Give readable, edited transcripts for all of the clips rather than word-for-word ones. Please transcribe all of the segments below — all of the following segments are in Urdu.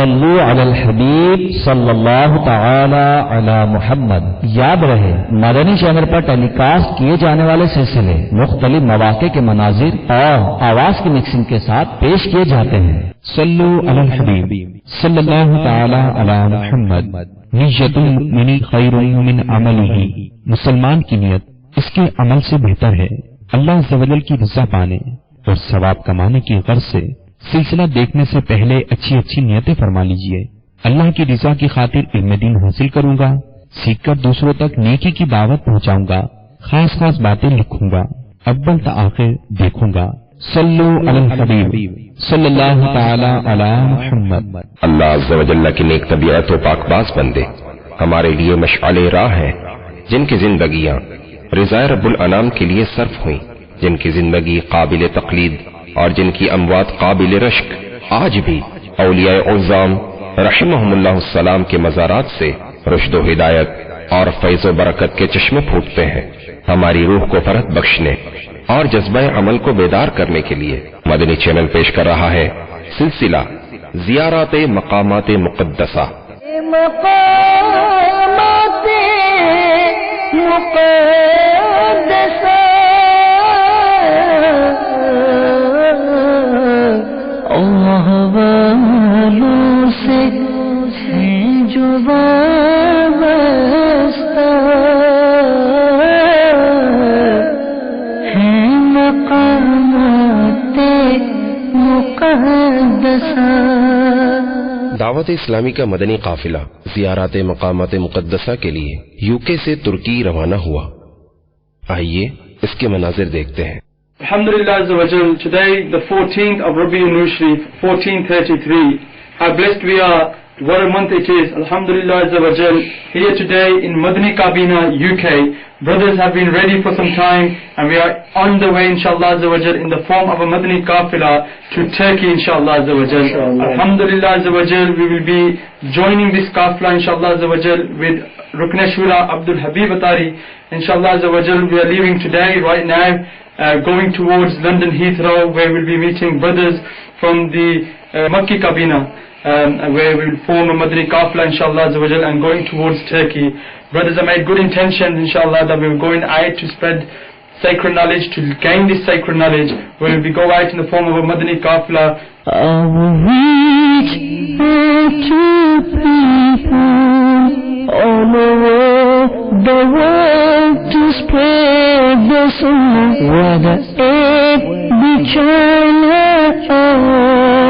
صلو علی الحبیب صلی اللہ تعالی علی محمد۔ یاد رہے مدنی چینل پر ٹیلی کاسٹ کیے جانے والے سلسلے مختلف مواقع کے مناظر اور آواز کی مکسنگ کے ساتھ پیش کیے جاتے ہیں۔ صلو علی الحبیب صلی اللہ تعالی علی محمد۔ نیت المؤمن خیر من عملہ، مسلمان کی نیت اس کے عمل سے بہتر ہے۔ اللہ عز و جل کی رضا پانے اور ثواب کمانے کی غرض سے سلسلہ دیکھنے سے پہلے اچھی اچھی نیتیں فرما لیجئے۔ اللہ کی رضا کی خاطر علم دین حاصل کروں گا، سیکھ کر دوسروں تک نیکی کی دعوت پہنچاؤں گا، خاص خاص باتیں لکھوں گا، اول تا آخر دیکھوں گا۔ صلو علی الحبیب صلی اللہ تعالی علی محمد۔ اللہ عز و جل کی نیک طبیعت و پاک باز بندے ہمارے لیے مشعل راہ ہیں، جن کی زندگیاں رضا رب الانام کے لیے صرف ہوئیں، جن کی زندگی قابل تقلید اور جن کی اموات قابل رشک آج بھی اولیاء اعظام رحمہم اللہ السلام کے مزارات سے رشد و ہدایت اور فیض و برکت کے چشمے پھوٹتے ہیں۔ ہماری روح کو فرحت بخشنے اور جذبہ عمل کو بیدار کرنے کے لیے مدنی چینل پیش کر رہا ہے سلسلہ زیارات مقامات مقدسہ۔ مقامات مقدسہ اللہ والوں سے ہیں جو وابستہ، ہیں مقامات مقدسہ۔ دعوت اسلامی کا مدنی قافلہ زیارات مقامات مقدسہ کے لیے UK سے ترکی روانہ ہوا۔ آئیے اس کے مناظر دیکھتے ہیں۔ Alhamdulillah Azza wa Jal, today the 14th of Rabiul Nur Sharif 1433. How blessed we are, what a month it is. Alhamdulillah Azza wa Jal, here today in Madani Kabina, UK. Brothers have been ready for some time and we are on the way inshallah Azza wa Jal in the form of a Madani Qafila to Turkey inshallah Azza wa Jal. Alhamdulillah Azza wa Jal, we will be joining this Qafila inshallah Azza wa Jal with Rukn Shura Abdul Habib Atari. Inshallah Azza wa Jal, we are leaving today right now, going towards London Heathrow, where we'll be meeting brothers from the Makki Kabina, where we'll form a Madani Qafla inshallah Azza wa Jal and going towards Turkey. Brothers have made good intentions inshallah that we're going out to spread sacred knowledge, to gain this sacred knowledge, where we go out in the form of a Madani Qafla. I will reach out to people all over the world to spread the sunnah, whether it be China or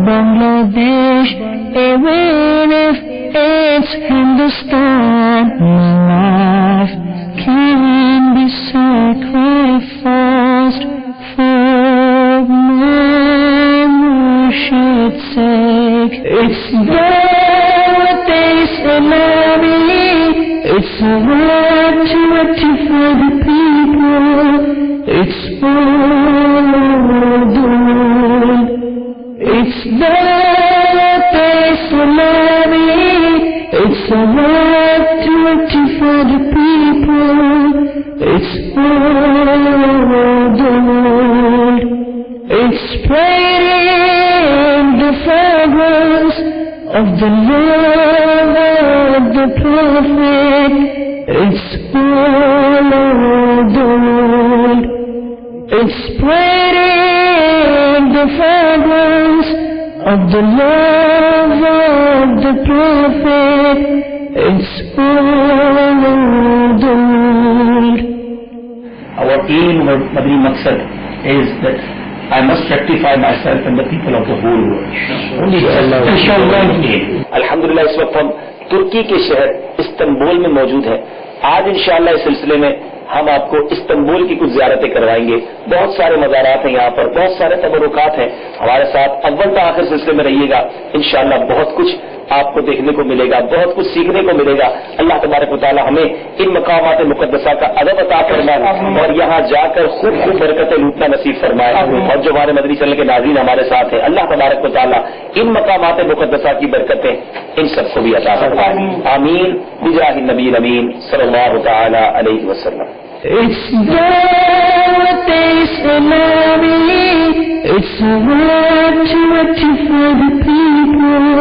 Bangladesh, even if it's Hindustan. My life can be sacrificed for my Murshid's sake. It's Dawat Islami, it's a word to rectify the people. It's all over the world. It's Dawat Islami, it's a word to rectify the people. It's all over the world. It's spreading the fragrance of the love of the Prophet. It's all over the world. It's spreading the fragrance of the love of the Prophet. It's all over the world. Our aim, our Madani Maqsad is that I must rectify myself and the people of the whole world. الحمدللہ اس وقت ہم ترکی کے شہر استنبول میں موجود ہیں۔ آج انشاءاللہ اس سلسلے میں ہم آپ کو استنبول کی کچھ زیارتیں کروائیں گے۔ بہت سارے مزارات ہیں یہاں پر، بہت سارے تبرکات ہیں۔ ہمارے ساتھ اول تا آخر سلسلے میں رہیے گا، انشاءاللہ بہت کچھ آپ کو دیکھنے کو ملے گا، بہت کچھ سیکھنے کو ملے گا۔ اللہ تبارک و تعالی ہمیں ان مقامات مقدسہ کا ادب عطا فرمائے اور یہاں جا کر خوب خوب برکتیں لوٹنا نصیب فرمائے۔ اور جو ہمارے مدنی چینل کے ناظرین ہمارے ساتھ ہیں، اللہ تبارک و تعالی ان مقامات مقدسہ کی برکتیں ان سب کو بھی عطا فرمائے۔ آمین بجاہ النبی الامین صلی اللہ تعالی علیہ وسلم۔ It's Dawat Islami, it's a word to rectify the people.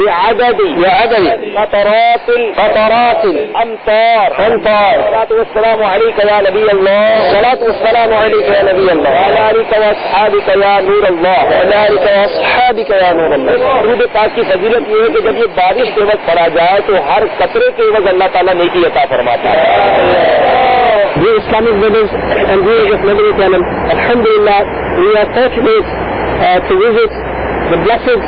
بعدد قطرات الأمطار الصلاة والسلام عليك يا نبي الله، الصلاة والسلام عليك يا نبي الله، وعلى آلك وأصحابك يا نور الله، وعلى آلك وأصحابك يا نور الله۔ درود پاک کی فضیلت یہ ہے کہ جب یہ بارش کے وقت پڑا جائے تو ہر قطرے کے وقت اللہ تعالیٰ نیکی عطا فرماتا ہے۔ Dear Islamic brothers and viewers of Madani Channel, Alhamdulillah, we are fortunate to visit the blessed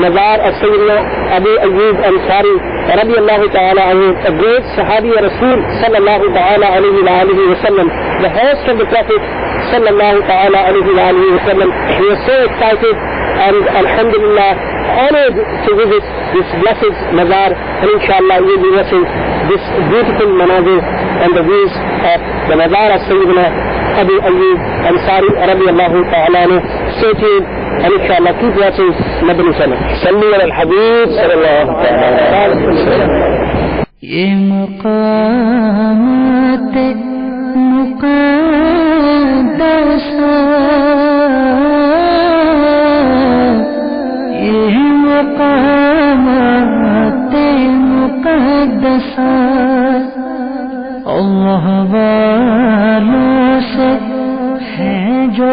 Mazar of Sayyidina Abu Ayyub Ansari radiyallahu ta'ala anhu, a great Sahabi Rasul sallallahu ta'ala alayhi wa alihi wa sallam, the host of the Prophet sallallahu ta'ala alayhi wa alihi wa sallam. We are so excited and alhamdulillah honored to visit this blessed Mazar, and inshallah we will be watching this beautiful manazir and the views of the Mazar of Sayyidina Abu Ayyub Ansari radiyallahu ta'ala anhu. Stay tuned and inshallah keep watching Madani Channel. Sallu ala al-Habib sallallahu alaihi wasallam. Ye maqamat muqaddasa, ye maqamat muqaddasa, Allah walon se hai jo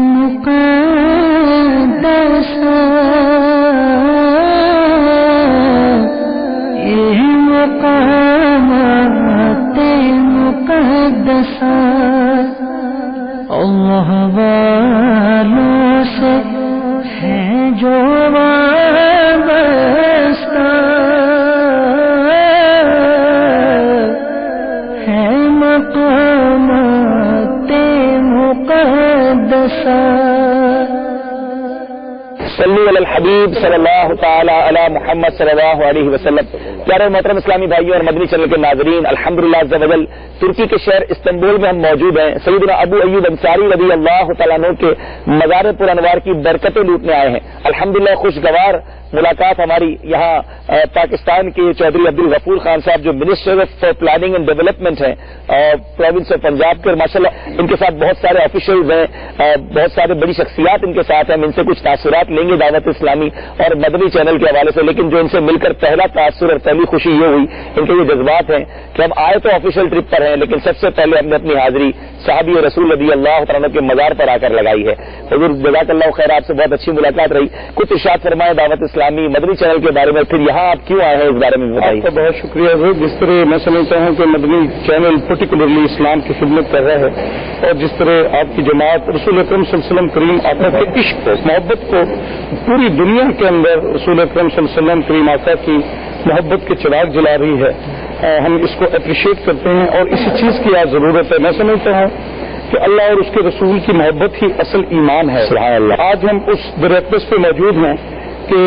مقدسہ یہ مقامات مقدسہ اللہ والوں سے ہے جو وابستہ ہے مقامات مقدسہ صلی علی الحبیب صلی اللہ تعالی علی محمد صلی اللہ علیہ وسلم. پیارے محترم اسلامی بھائیوں اور مدنی چینل کے ناظرین، الحمدللہ عز و جل ترکی کے شہر استنبول میں ہم موجود ہیں. سیدنا ابو ایوب انصاری رضی اللہ تعالیٰ عنہ کے مزار پر انوار کی برکتیں لوٹنے آئے ہیں. الحمدللہ خوشگوار ملاقات ہماری یہاں پاکستان کے چودھری عبدالغفور خان صاحب جو minister of planning and development ہیں پروونس آف پنجاب کے، اور ماشاءاللہ ان کے ساتھ بہت سارے آفیشلز ہیں، بہت سارے بڑی شخصیات ان کے ساتھ ہیں. ہم ان سے کچھ تاثرات لیں گے دعوت اسلامی اور مدنی چینل کے حوالے سے، لیکن جو ان سے مل کر پہلا تاثر اور پہلی خوشی یہ ہوئی، ان کے یہ جذبات ہیں کہ ہم آئے تو آفیشیل ٹرپ پر ہیں، لیکن سب سے پہلے ہم نے اپنی حاضری صحابی رسول رضی اللہ تعالیٰ کے مزار پر آ کر لگائی ہے. حضور جزاک اللہ خیر، آپ سے بہت اچھی ملاقات رہی. کچھ ارشاد فرمائے دعوت اسلامی مدنی چینل کے بارے میں، پھر یہاں آپ کیوں آئے ہیں اس بارے میں بتائیے. آپ کا بہت شکریہ حضور. جس طرح میں سمجھتا ہوں کہ مدنی چینل پرٹیکولرلی اسلام کی خدمت کر رہا ہے، اور جس طرح آپ کی جماعت رسول اکرم صلی اللہ علیہ وسلم کریم آقا کے عشق کو، محبت کو پوری دنیا کے اندر رسول اکرم صلی اللہ علیہ وسلم کریم آقا کی محبت کے چراغ جلا رہی ہے، ہم اس کو اپریشیٹ کرتے ہیں اور اسی چیز کی آج ضرورت ہے. میں سمجھتا ہوں کہ اللہ اور اس کے رسول کی محبت ہی اصل ایمان ہے. سبحان اللہ. آج ہم اس درخت پہ موجود ہیں کہ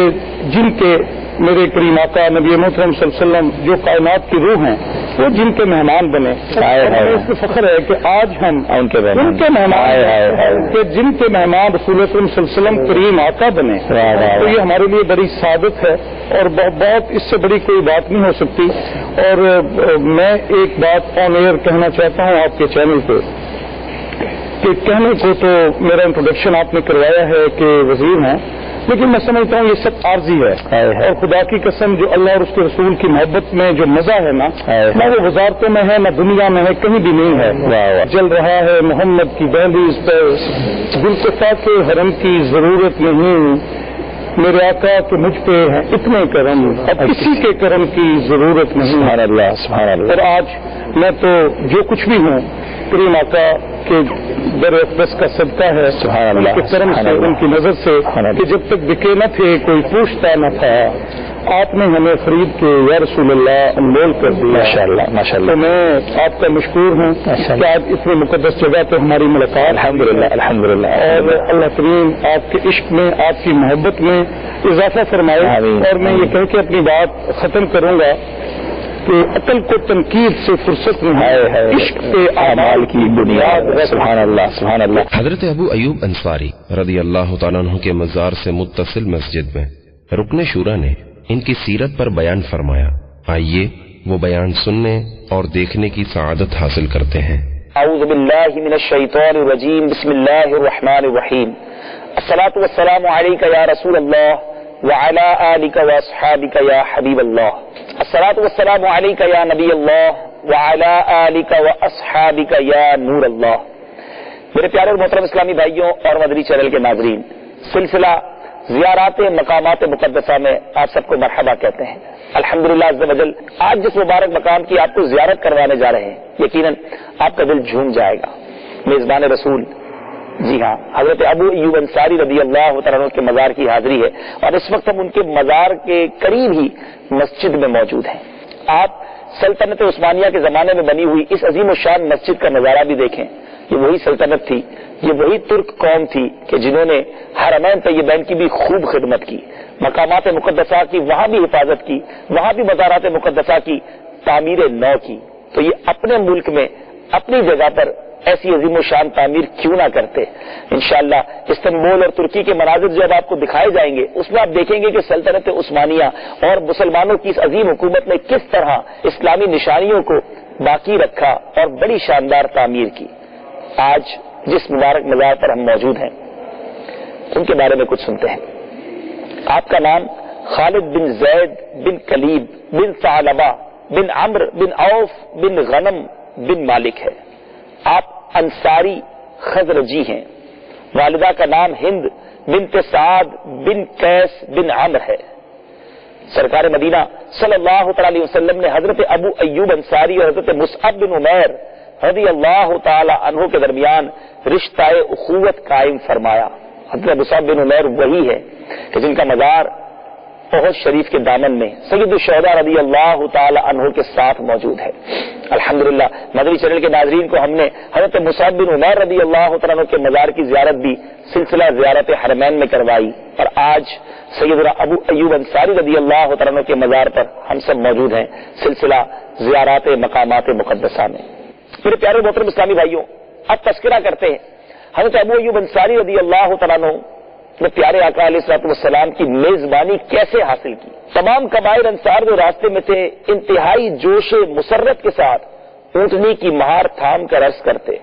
جن کے میرے کریم آقا نبی محترم صلی اللہ علیہ وسلم جو کائنات کی روح ہیں وہ جن کے مہمان بنے. ہمیں اس پہ فخر ہے کہ آج ہم ان کے مہمان کہ جن کے مہمان رسول اکرم صلی اللہ علیہ وسلم کریم آقا بنے. تو یہ ہمارے لیے بڑی سعادت ہے اور بہت اس سے بڑی کوئی بات نہیں ہو سکتی. اور میں ایک بات آن ایئر کہنا چاہتا ہوں آپ کے چینل پہ کہ کہنے کو تو میرا انٹروڈکشن آپ نے کروایا ہے کہ وزیر ہیں، لیکن میں سمجھتا ہوں یہ سب عارضی ہے. اور خدا کی قسم جو اللہ اور اس کے رسول کی محبت میں جو مزہ ہے نا، نہ وہ وزارتوں میں ہے، نہ دنیا میں ہے، کہیں بھی نہیں ہے. چل رہا ہے محمد کی دہلیز پر، دلکفا کے حرم کی ضرورت نہیں، میرے آقا کہ مجھ پہ ہے اتنے کرم، اب کسی کے کرم کی ضرورت نہیں. سبحان اللہ سبحان اللہ. اور آج میں تو جو کچھ بھی ہوں کریم آقا کے در اقدس کا صدقہ ہے، سبحان اللہ، ان کے کرم سے، ان کی نظر سے کہ جب تک بکے نہ تھے کوئی پوچھتا نہ تھا، آپ نے ہمیں خرید کے یا رسول اللہ انمول کر دیا. ماشاءاللہ ماشاءاللہ. تو میں آپ کا مشکور ہوں کہ آج اتنی مقدس جگہ پہ ہماری ملاقات. الحمدللہ الحمدللہ. اور اللہ کریم آپ کے عشق میں، آپ کی محبت میں اضافہ فرمائے. اور میں یہ کہہ کے اپنی بات ختم کروں گا کہ عقل کو تنقید سے فرصت نہیں ہے، عشق پہ اعمال کی بنیاد. سبحان اللہ سبحان اللہ. حضرت ابو ایوب انصاری رضی اللہ تعالیٰ عنہ کے مزار سے متصل مسجد میں رکن شورا نے ان کی سیرت پر بیان فرمایا. آئیے وہ بیان سننے اور دیکھنے کی سعادت حاصل کرتے ہیں. اعوذ باللہ من الشیطان الرجیم، بسم اللہ الرحمن الرحیم. الصلاۃ والسلام علیک یا رسول اللہ وعلی آلک واصحابک یا حبیب اللہ. الصلاۃ والسلام علیک یا نبی اللہ وعلی آلک واصحابک یا نور اللہ. میرے پیارے اور محترم اسلامی بھائیوں اور مدنی چینل کے ناظرین، سلسلہ زیارات مقامات مقدسہ میں آپ سب کو مرحبا کہتے ہیں. الحمدللہ عز و جل آج جس مبارک مقام کی آپ کو زیارت کروانے جا رہے ہیں، یقیناً آپ کا دل جھوم جائے گا. میزبان رسول، جی ہاں، حضرت ابو ایوب انصاری رضی اللہ تعالیٰ عنہ کے مزار کی حاضری ہے، اور اس وقت ہم ان کے مزار کے قریب ہی مسجد میں موجود ہیں. آپ سلطنت عثمانیہ کے زمانے میں بنی ہوئی اس عظیم الشان مسجد کا نظارہ بھی دیکھیں. یہ وہی سلطنت تھی، یہ وہی ترک قوم تھی کہ جنہوں نے حرمین طیبین کی بھی خوب خدمت کی، مقامات مقدسہ کی وہاں بھی حفاظت کی، وہاں بھی مزارات مقدسہ کی تعمیر نو کی. تو یہ اپنے ملک میں اپنی جگہ پر ایسی عظیم و شان تعمیر کیوں نہ کرتے. انشاءاللہ استنبول اور ترکی کے مناظر جب آپ کو دکھائے جائیں گے، اس میں آپ دیکھیں گے کہ سلطنت عثمانیہ اور مسلمانوں کی اس عظیم حکومت نے کس طرح اسلامی نشانیوں کو باقی رکھا اور بڑی شاندار تعمیر کی. آج جس مبارک مزار پر ہم موجود ہیں ان کے بارے میں کچھ سنتے ہیں. آپ کا نام خالد بن زید بن کلیب بن ثعلبہ بن عمرو بن عوف بن غنم بن مالک ہے. آپ انصاری خزرجی ہیں. والدہ کا نام ہند بنت سعد بن قیس بن عامر ہے۔ سرکار مدینہ صلی اللہ تعالی علیہ وسلم نے حضرت ابو ایوب انصاری اور حضرت مصعب بن عمیر رضی اللہ تعالی عنہ کے درمیان رشتہ اخوت قائم فرمایا۔ حضرت مصعب بن عمیر وہی ہے کہ جن کا مزار احد شریف کے دامن میں سید الشہداء رضی اللہ تعالی عنہ کے ساتھ موجود ہے۔ الحمدللہ مدنی چینل کے ناظرین کو ہم نے حضرت مصعب بن عمیر رضی اللہ تعالی عنہ کے مزار کی زیارت بھی سلسلہ زیارت حرمین میں کروائی، اور آج سیدنا ابو ایوب انصاری رضی اللہ تعالی عنہ کے مزار پر ہم سب موجود ہیں سلسلہ زیارات مقامات مقدسہ میں۔ میرے پیارے محترم اسلامی بھائیوں، اب تذکرہ کرتے ہیں حضرت ابو ایوب انصاری رضی اللہ تعالیٰ عنہ نے پیارے آقا علیہ الصلوۃ والسلام کی میزبانی کیسے حاصل کی۔ تمام قبائل انصار جو راستے میں تھے انتہائی جوش مسرت کے ساتھ اونٹنی کی مہار تھام کر عرض کرتے،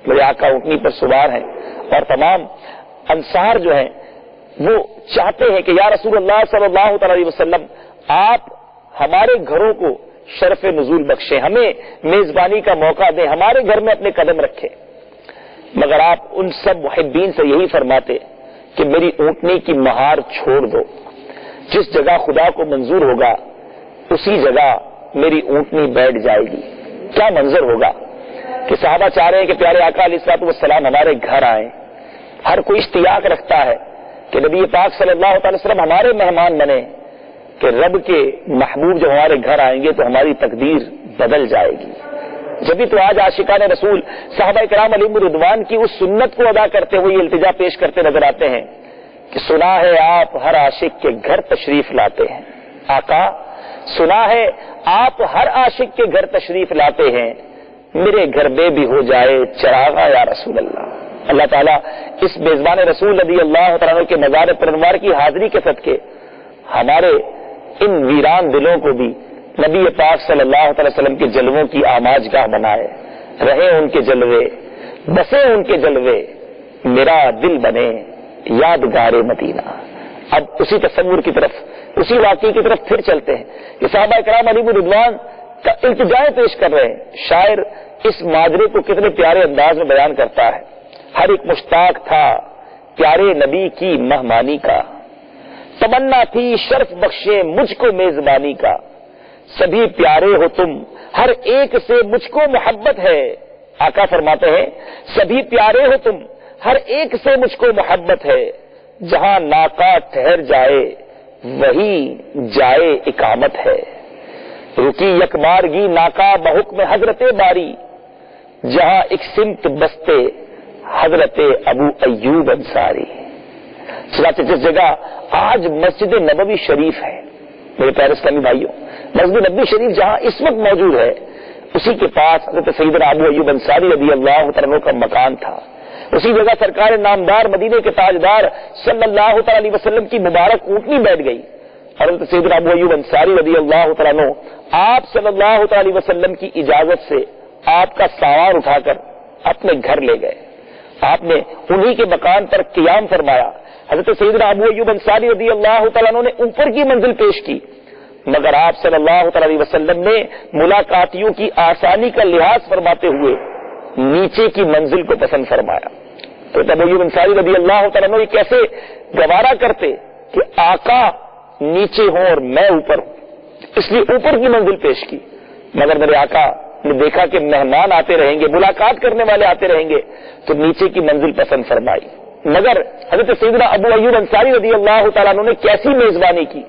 میرے آقا اونٹنی پر سوار ہیں، اور تمام انصار جو ہیں وہ چاہتے ہیں کہ یا رسول اللہ صلی اللہ تعالی علیہ وسلم آپ ہمارے گھروں کو شرف نزول بخشیں، ہمیں میزبانی کا موقع دیں، ہمارے گھر میں اپنے قدم رکھیں، مگر آپ ان سب محبین سے یہی فرماتے کہ میری اونٹنی کی مہار چھوڑ دو، جس جگہ خدا کو منظور ہوگا اسی جگہ میری اونٹنی بیٹھ جائے گی۔ کیا منظر ہوگا کہ صحابہ چاہ رہے ہیں کہ پیارے آقا علیہ الصلوۃ والسلام ہمارے گھر آئیں، ہر کوئی اشتیاق رکھتا ہے کہ نبی پاک صلی اللہ تعالی وسلم ہمارے مہمان بنے، کہ رب کے محبوب جب ہمارے گھر آئیں گے تو ہماری تقدیر بدل جائے گی۔ جبھی تو آج عاشقان رسول صحابہ کرام علیہم رضوان کی اس سنت کو ادا کرتے ہوئے یہ التجا پیش کرتے نظر آتے ہیں کہ سنا ہے آپ ہر عاشق کے گھر تشریف لاتے ہیں۔ آقا سنا ہے آپ ہر عاشق کے گھر تشریف لاتے ہیں، میرے گھر میں بھی ہو جائے چراغا یا رسول اللہ۔ اللہ تعالیٰ اس میزبان رسول رضی اللہ تعالیٰ کے مزار پرنوار کی حاضری کے صدقے ہمارے ان ویران دلوں کو بھی نبی پاک صلی اللہ علیہ وسلم کے جلووں کی آماج گاہ بنائے، رہے ان کے جلوے، بسے ان کے جلوے، میرا دل بنے یادگار مدینہ۔ اب اسی تصور کی طرف، اسی واقعے کی طرف پھر چلتے ہیں کہ صحابہ کرام علیہ رضوان کا التجائے پیش کر رہے ہیں۔ شاعر اس ماجرے کو کتنے پیارے انداز میں بیان کرتا ہے۔ ہر ایک مشتاق تھا پیارے نبی کی مہمانی کا، تمنا تھی شرف بخشے مجھ کو میزبانی کا، سبھی پیارے ہو تم ہر ایک سے مجھ کو محبت ہے۔ آقا فرماتے ہیں سبھی پیارے ہو تم ہر ایک سے مجھ کو محبت ہے، جہاں ناقہ ٹھہر جائے وہی جائے اقامت ہے، رکی یکبارگی ناقہ بحکم حضرت باری، جہاں ایک سمت بستے حضرت ابو ایوب انصاری۔ چنانچہ جس جگہ آج مسجد نبوی شریف ہے، میرے پیارے اسلامی بھائیوں، مسجد نبوی شریف جہاں اس وقت موجود ہے اسی کے پاس حضرت سیدنا ابو ایوب انصاری رضی اللہ عنہ کا مکان تھا۔ اسی جگہ سرکار نامدار مدینے کے تاجدار صلی اللہ تعالی علیہ وسلم کی مبارک اونٹنی بیٹھ گئی، اور حضرت سیدنا ابو ایوب انصاری رضی اللہ تعالیٰ عنہ آپ صلی اللہ تعالی علیہ وسلم کی اجازت سے آپ کا سامان اٹھا کر اپنے گھر لے گئے۔ آپ نے انہی کے مکان پر قیام فرمایا۔ حضرت سیدنا ابو ایوب انصاری رضی اللہ تعالیٰ عنہ نے اوپر کی منزل پیش کی، مگر آپ صلی اللہ تعالی علیہ وسلم نے ملاقاتیوں کی آسانی کا لحاظ فرماتے ہوئے نیچے کی منزل کو پسند فرمایا۔ تو ابو ایوب انصاری رضی اللہ تعالیٰ عنہ یہ کیسے گوارا کرتے کہ آقا نیچے ہوں اور میں اوپر ہوں، اس لیے اوپر کی منزل پیش کی، مگر میرے آقا نے دیکھا کہ مہمان آتے رہیں گے، ملاقات کرنے والے آتے رہیں گے، تو نیچے کی منزل پسند فرمائی۔ مگر حضرت سیدنا ابو ایوب انصاری رضی اللہ تعالیٰ عنہ نے کیسی میزبانی کی،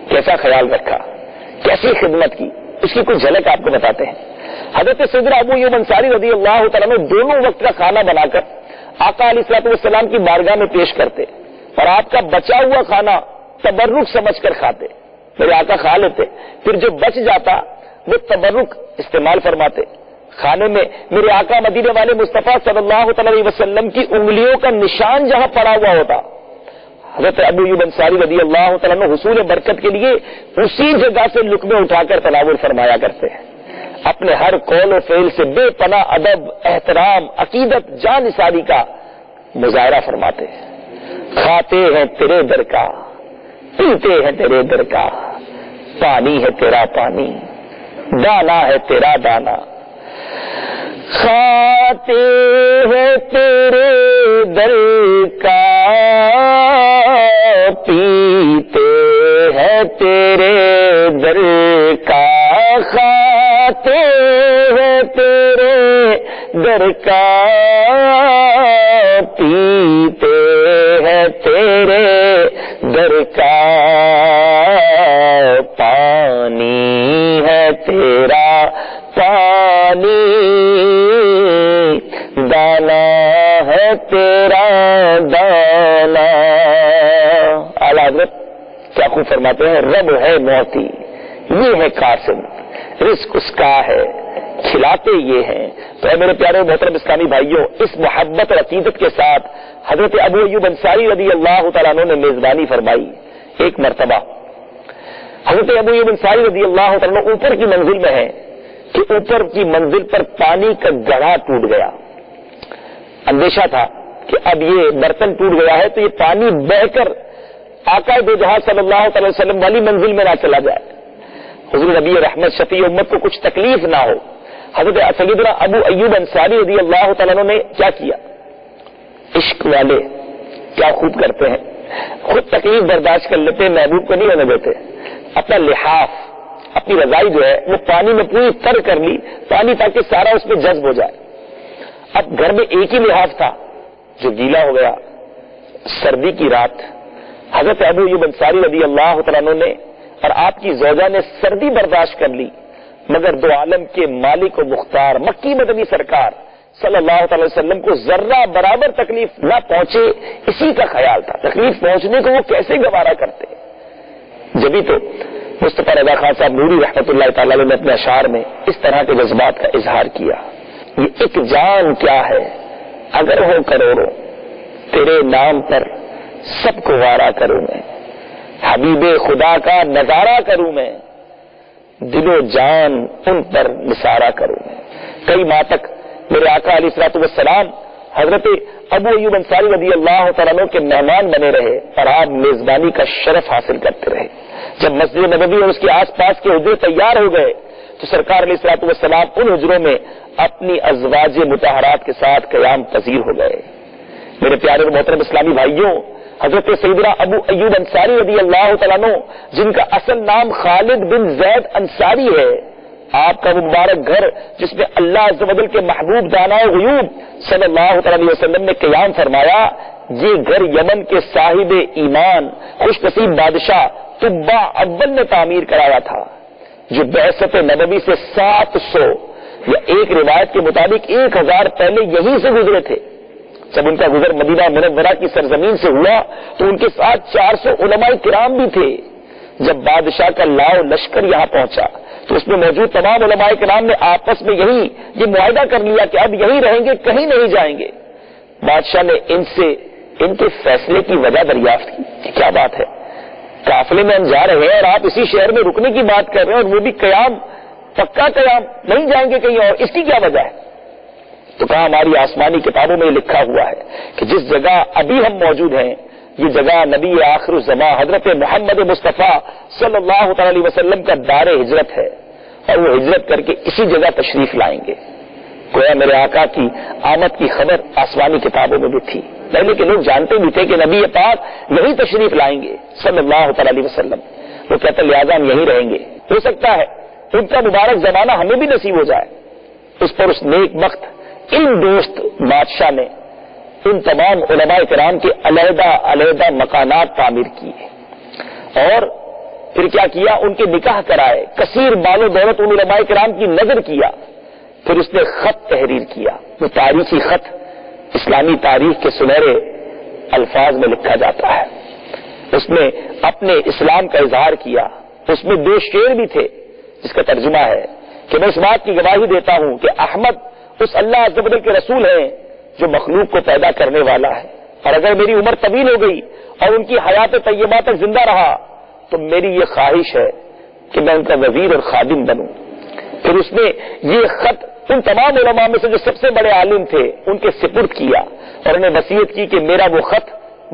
کیسا خیال رکھا، کیسی خدمت کی، اس کی کچھ جھلک آپ کو بتاتے ہیں۔ حضرت سیدنا ابو ایوب انصاری رضی اللہ تعالیٰ عنہ دونوں وقت کا کھانا بنا کر آقا علیہ الصلوۃ والسلام کی بارگاہ میں پیش کرتے، اور آپ کا بچا ہوا کھانا تبرک سمجھ کر کھاتے۔ میرے آقا کھا لیتے، پھر جو بچ جاتا وہ تبرک استعمال فرماتے۔ کھانے میں میرے آقا مدینے والے مصطفیٰ صلی اللہ علیہ وسلم کی انگلیوں کا نشان جہاں پڑا ہوا ہوتا، حضرت ابو ایوب انصاری رضی اللہ تعالیٰ عنہ حصول برکت کے لیے اسی جگہ سے لقمے اٹھا کر تناول فرمایا کرتے ہیں۔ اپنے ہر قول و فعل سے بے پناہ ادب، احترام، عقیدت، جان نثاری کا مظاہرہ فرماتے ہیں۔ کھاتے ہیں تیرے در کا، پیتے ہیں تیرے در کا، پانی ہے تیرا پانی، دانا ہے تیرا دانا، کھاتے ہیں تیرے در کا پیتے ہیں تیرے در کا کھاتے ہیں تیرے در کا پیتے ہیں تیرے در کا پانی ہے تیرا پانی دانا ہے تیرا دانا. اعلیٰ حضرت کیا خوب فرماتے ہیں, رب ہے موتی یہ ہے قاسم, رزق اس کا ہے کھلاتے یہ ہیں. تو اے میرے پیارے محترم اسلامی بھائیوں, اس محبت اور عقیدت کے ساتھ حضرت ابو ایوب انصاری رضی اللہ تعالیٰ عنہ نے میزبانی فرمائی. ایک مرتبہ حضرت ابو ایوب انصاری رضی اللہ تعالیٰ عنہ اوپر کی منزل میں ہے کہ اوپر کی منزل پر پانی کا گڑھا ٹوٹ گیا. اندیشہ تھا کہ اب یہ برتن ٹوٹ گیا ہے تو یہ پانی بہہ کر آقا دو جہاں صلی اللہ تعالی وسلم والی منزل میں نہ چلا جائے, حضور نبی رحمت شفیع امت کو کچھ تکلیف نہ ہو. حضرت سیدنا ابو ایوب انصاری رضی اللہ تعالیٰ عنہ نے کیا کیا, عشق والے کیا خوب کرتے ہیں, خود تکلیف برداشت کر لیتے, محبوب کو نہیں ہونے دیتے. اپنا لحاف اپنی رضائی جو ہے وہ پانی میں پوری تر کر لی, پانی تاکہ سارا اس میں جذب ہو جائے. اب گھر میں ایک ہی لحاف تھا جو گیلا ہو گیا. سردی کی رات حضرت ابو ایوب انصاری رضی اللہ تعالیٰ عنہ نے اور آپ کی زوجہ نے سردی برداشت کر لی, مگر دو عالم کے مالک و مختار مکی مدنی سرکار صلی اللہ تعالی وسلم کو ذرہ برابر تکلیف نہ پہنچے اسی کا خیال تھا. تکلیف پہنچنے کو وہ کیسے گوارا کرتے. جبھی تو مصطفیٰ رضا خان صاحب نوری رحمۃ اللہ تعالی علیہ نے اپنے اشعار میں اس طرح کے جذبات کا اظہار کیا. یہ ایک جان کیا ہے اگر ہو کروڑوں, تیرے نام پر سب کو وارا کروں میں, حبیب خدا کا نظارہ کروں میں, دل و جان ان پر نثارہ کروں میں. کئی ماہ تک میرے آقا علیہ الصلوۃ والسلام حضرت ابو ایوب انصاری رضی اللہ تعالیٰ عنہ کے مہمان بنے رہے اور آپ میزبانی کا شرف حاصل کرتے رہے. جب مسجد نبوی اور اس کے آس پاس کے حجرے تیار ہو گئے تو سرکار علیہ الصلوۃ والسلام ان حجروں میں اپنی ازواج مطہرات کے ساتھ قیام پذیر ہو گئے. میرے پیارے محترم اسلامی بھائیوں, حضرت سیدنا ابو ایوب انصاری رضی اللہ تعالیٰ عنہ جن کا اصل نام خالد بن زید انصاری ہے, آپ کا مبارک گھر جس میں اللہ عز و جل کے محبوب دانا غیوب صلی اللہ تعالی علیہ وسلم نے قیام فرمایا, یہ گھر یمن کے صاحب ایمان خوش نصیب بادشاہ طبا اول نے تعمیر کرایا تھا, جو بعثت نبوی سے 700 یا ایک روایت کے مطابق 1000 پہلے یہیں سے گزرے تھے. جب ان کا گزر مدینہ منورہ کی سرزمین سے ہوا تو ان کے ساتھ 400 علماء کرام بھی تھے. جب بادشاہ کا لاؤ لشکر یہاں پہنچا تو اس میں موجود تمام علماء کرام نے آپس میں یہی یہ معاہدہ کر لیا کہ اب یہیں رہیں گے, کہیں نہیں جائیں گے. بادشاہ نے ان سے ان کے فیصلے کی وجہ دریافت کی کہ کیا بات ہے, قافلے میں ہم جا رہے ہیں اور آپ اسی شہر میں رکنے کی بات کر رہے ہیں اور وہ بھی قیام پکا قیام, نہیں جائیں گے کہیں اور, اس کی کیا وجہ ہے؟ تو کہا ہماری آسمانی کتابوں میں یہ لکھا ہوا ہے کہ جس جگہ ابھی ہم موجود ہیں یہ جگہ نبی آخر الزماں حضرت محمد مصطفیٰ صلی اللہ تعالی علیہ وسلم کا دار ہجرت ہے اور وہ ہجرت کر کے اسی جگہ تشریف لائیں گے. گویا میرے آقا کی آمد کی خبر آسمانی کتابوں میں بھی تھی, پہلے کے لوگ جانتے بھی تھے کہ نبی پاک یہی تشریف لائیں گے صلی اللہ تعالی علیہ وسلم. وہ کہتے لہٰذا ہم یہیں رہیں گے, ہو سکتا ہے ان کا مبارک زمانہ ہمیں بھی نصیب ہو جائے. اس پر اس نیک وقت علم دوست بادشاہ نے ان تمام علماء کرام کے علیحدہ علیحدہ مکانات تعمیر کیے اور پھر کیا کیا, ان کے نکاح کرائے, کثیر مال و دولت ان علماء کرام کی نظر کیا. پھر اس نے خط تحریر کیا, وہ تاریخی خط اسلامی تاریخ کے سنہرے الفاظ میں لکھا جاتا ہے. اس نے اپنے اسلام کا اظہار کیا. اس میں 2 شعر بھی تھے جس کا ترجمہ ہے کہ میں اس بات کی گواہی دیتا ہوں کہ احمد اس اللہ عز و جل کے رسول ہیں جو مخلوق کو پیدا کرنے والا ہے, اور اگر میری عمر طویل ہو گئی اور ان کی حیات طیبہ تک زندہ رہا تو میری یہ خواہش ہے کہ میں ان کا وزیر اور خادم بنوں. پھر اس نے یہ خط ان تمام علماء میں سے جو سب سے بڑے عالم تھے ان کے سپرد کیا اور انہیں وصیت کی کہ میرا وہ خط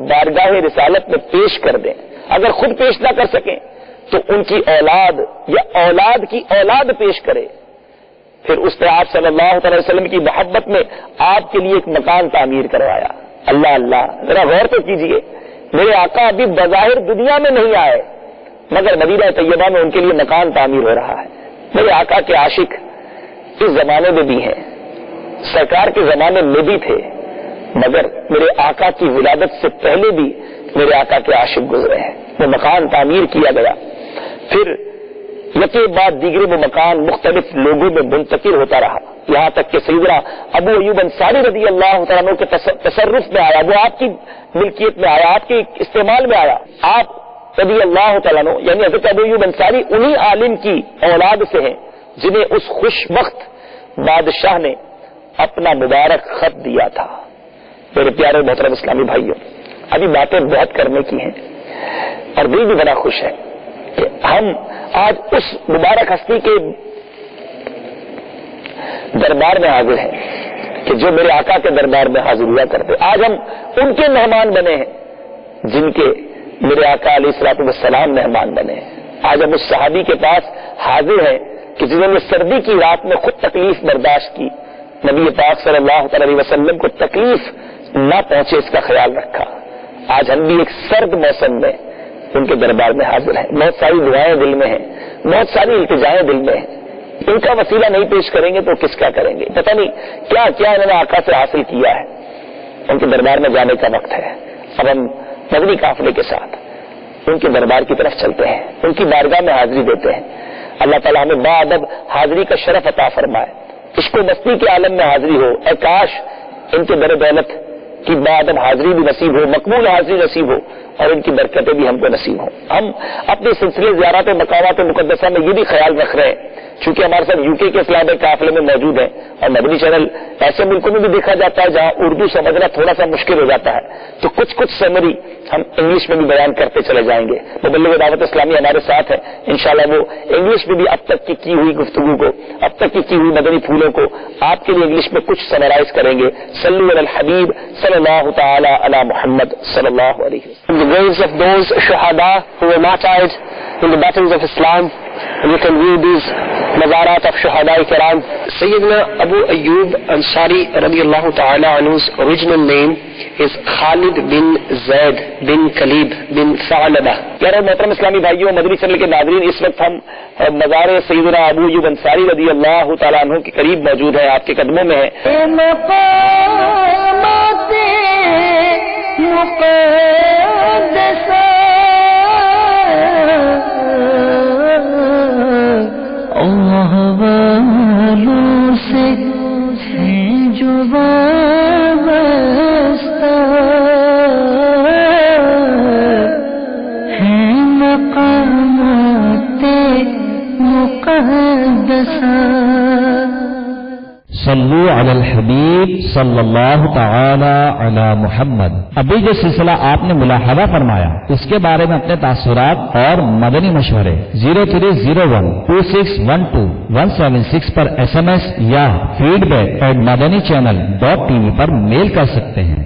بارگاہ رسالت میں پیش کر دیں. اگر خود پیش نہ کر سکیں تو ان کی اولاد یا اولاد کی اولاد پیش کرے. پھر اس نے آپ صلی اللہ علیہ وسلم کی محبت میں آپ کے لیے ایک مکان تعمیر کروایا. اللہ اللہ، ذرا غور تو کیجئے، میرے آقا ابھی بظاہر دنیا میں نہیں آئے مگر مدینہ طیبہ میں ان کے لیے مکان تعمیر ہو رہا ہے۔ میرے آقا کے عاشق اس زمانے میں بھی ہیں، سرکار کے زمانے میں بھی تھے، مگر میرے آقا کی ولادت سے پہلے بھی میرے آقا کے عاشق گزرے ہیں۔ وہ مکان تعمیر کیا گیا، پھر یکے بعد دیگرے وہ مکان مختلف لوگوں میں منتقل ہوتا رہا، یہاں تک کہ سیدنا ابو ایوب انصاری رضی اللہ تعالیٰ عنہ کے تصرف میں آیا، وہ آپ کی ملکیت میں آیا، آپ کے استعمال میں آیا۔ آپ رضی اللہ تعالیٰ عنہ یعنی حضرت ابو ایوب انصاری انہی عالم کی اولاد سے ہیں جنہیں اس خوش بخت بادشاہ نے اپنا مبارک خط دیا تھا۔ میرے پیارے محترم اسلامی بھائیوں، ابھی باتیں بہت کرنے کی ہیں اور دل بھی بڑا خوش ہے کہ ہم آج اس مبارک ہستی کے دربار میں حاضر ہیں کہ جو میرے آقا کے دربار میں حاضر ہوا کرتے۔ آج ہم ان کے مہمان بنے ہیں جن کے میرے آقا علیہ الصلوۃ والسلام مہمان بنے ہیں۔ آج ہم اس صحابی کے پاس حاضر ہیں کہ جنہوں نے سردی کی رات میں خود تکلیف برداشت کی، نبی پاک صلی اللہ علیہ وسلم کو تکلیف نہ پہنچے اس کا خیال رکھا۔ آج ہم بھی ایک سرد موسم میں ان کے دربار میں حاضر ہیں، بہت ساری دعائیں دل میں ہیں، بہت ساری التجائیں دل میں ہیں، ان کا وسیلہ نہیں پیش کریں گے تو کس کا کریں گے؟ پتہ نہیں کیا کیا انہوں نے آقا سے حاصل کیا ہے۔ ان کے دربار میں جانے کا وقت ہے، اب ہم مدنی قافلے کے ساتھ ان کے دربار کی طرف چلتے ہیں، ان کی بارگاہ میں حاضری دیتے ہیں۔ اللہ تعالیٰ ہمیں باادب حاضری کا شرف عطا فرمائے، عشق و مستی کے عالم میں حاضری ہو۔ اے کاش ان کے در دولت کی باادب حاضری بھی نصیب ہو، مقبول حاضری نصیب ہو اور ان کی برکتیں بھی ہم کو نصیب ہوں۔ ہم اپنے سلسلے زیارات و مقامات مقدسہ میں یہ بھی خیال رکھ رہے ہیں، چونکہ ہمارے ساتھ UK کے اسلامی قافلے میں موجود ہیں اور مدنی چینل ایسے ملکوں میں بھی دیکھا جاتا ہے جہاں اردو سمجھنا تھوڑا سا مشکل ہو جاتا ہے، تو کچھ سمری ہم انگلش میں بھی بیان کرتے چلے جائیں گے۔ مبلغ دعوت اسلامی ہمارے ساتھ ہے، انشاءاللہ وہ انگلش میں بھی اب تک کی ہوئی گفتگو کو، اب تک کی ہوئی مدنی پھولوں کو آپ کے لیے انگلش میں کچھ سمرائز کریں گے۔ صلو علی الحبیب صلی اللہ تعالی علی محمد صلی اللہ علیہ وسلم۔ The graves of those shuhada who were martyred in the battles of Islam, and you can view these مزارات of شہداء کرام۔ Sayyidina Abu Ayyub Ansari radiallahu ta'ala anhu's original name is Khalid bin Zaid bin Kalib bin Tha'laba۔ پیارے محترم اسلامی بھائیوں، مدنی چینل کے ناظرین، اس وقت ہم مزار سیدنا ابو ایوب انصاری رضی اللہ تعالیٰ عنہ کے قریب موجود ہیں، آپ کے قدموں میں ہیں۔ اللہ والوں سے ہیں جو وابستہ، ہیں مقامات مقدسہ۔ صلو علی الحبیب صلی اللہ تعالی علی محمد۔ ابھی جو سلسلہ آپ نے ملاحظہ فرمایا اس کے بارے میں اپنے تاثرات اور مدنی مشورے 03012612 پر SMS یا feedback@madanichannel.tv پر میل کر سکتے ہیں۔